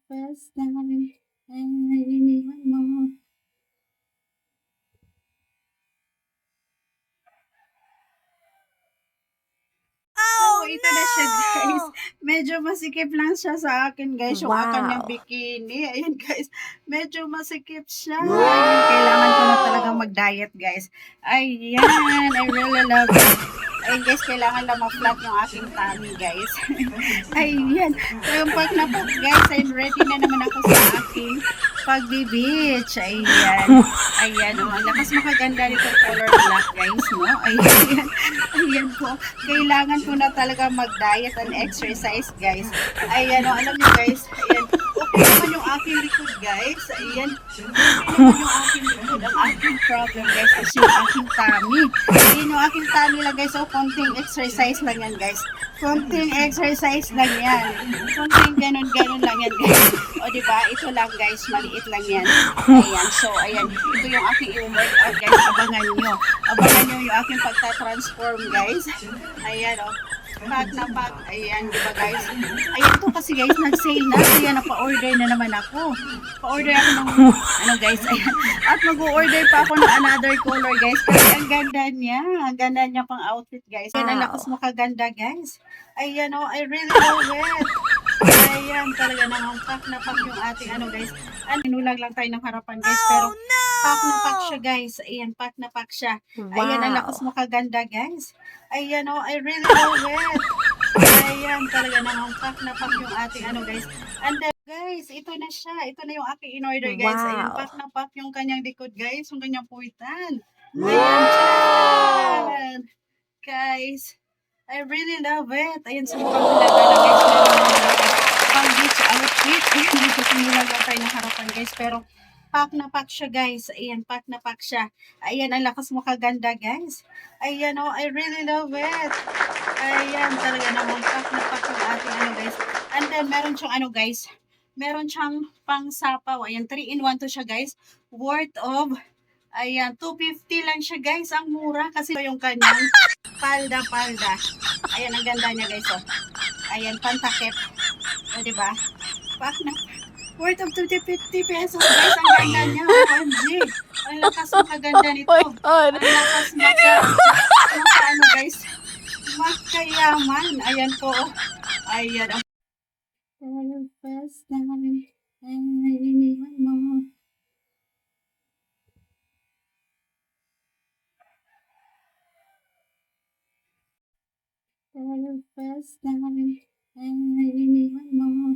first time ay iniwan mo. So, ito na siya guys. Medyo masikip lang siya sa akin guys. Yung kanyang bikini. Ayan guys. Medyo masikip siya. Ayan, kailangan ko na talagang mag-diet guys. Ayan. I really love it. Ayan guys, kailangan lang ma-flat yung aking tummy guys. Ayan. So, yung pag na-pop guys, I'm ready na naman ako sa aking pagbi-beach. Ayan. Ayan. Oh, ang lakas makaganda nito color black guys, no? Ayan. Ayan po. Kailangan ko na talaga mag-diet and exercise guys. Ayan. Oh, alam niyo guys. Ayan. Okay naman yung aking likod guys. Ayan. Okay naman yung aking likod. Ang aking problem guys is yung aking tummy. Ayan yung aking tummy lang guys. So, konting exercise lang yan guys. Konting exercise lang yan. Konting ganun-ganun lang yan guys. O diba? Ito lang guys. Maliit lang yan. Ayan. So, ayan. Ito yung aking i-workout guys. Abangan nyo. Abangan nyo yung aking pagta-transform guys. Ayan o. Pack na pack. Ayan, diba guys? Ayan to kasi guys, nag-sale na. Kaya napa-order na naman ako. Pa-order ako ng, ano guys, ayan. At mag-order pa ako ng another color guys. Kasi ang ganda niya. Ang ganda niya pang outfit guys. Ayan, ang lakas makaganda guys. Ayan o, I really love it. Ayan, talaga namang pack na pack yung ating ano guys. Inulag lang tayo ng harapan guys. Pero pack na pack siya guys. Ayan, pack na pack siya. Ayan, ang lakas makaganda guys. Ayan o, I really love it. Ayan, talaga namang pack na pack yung ating ano guys. And then guys, ito na siya. Ito na yung aking in-order guys. Ayan, pack na pack yung kanyang likod guys. Yung kanyang puwitan. Ayan, tiyan. Guys, I really love it. Ayan, sa mukhang halaga na guys. Meron naman ako pang beach outfit. Ayan, dito sinilag lang tayo ng harapan guys. Pero pack na pack siya guys. Ayan, pack na pack siya. Ayan, ang lakas mo kaganda guys. Ayan oh, I really love it. Ayan, talaga namang pack na pack yung ating ano guys. And then, meron siyang ano guys. Meron siyang pang sapaw. Ayan, 3-in-1 to siya guys. Worth of, ayan, 250 lang siya guys. Ang mura kasi yung kanyang palda-palda. Ayan, ang ganda niya guys oh. Ayan, pantakip. O, diba? Pack na worth of 250 pesos guys. Ang ganda niya. OMG. Ang lakas makaganda nito. Ang lakas ano guys. Magkayaman. Ayan po. Ayan. Ang first time ay iniwan mo. Ang first time ay iniwan mo.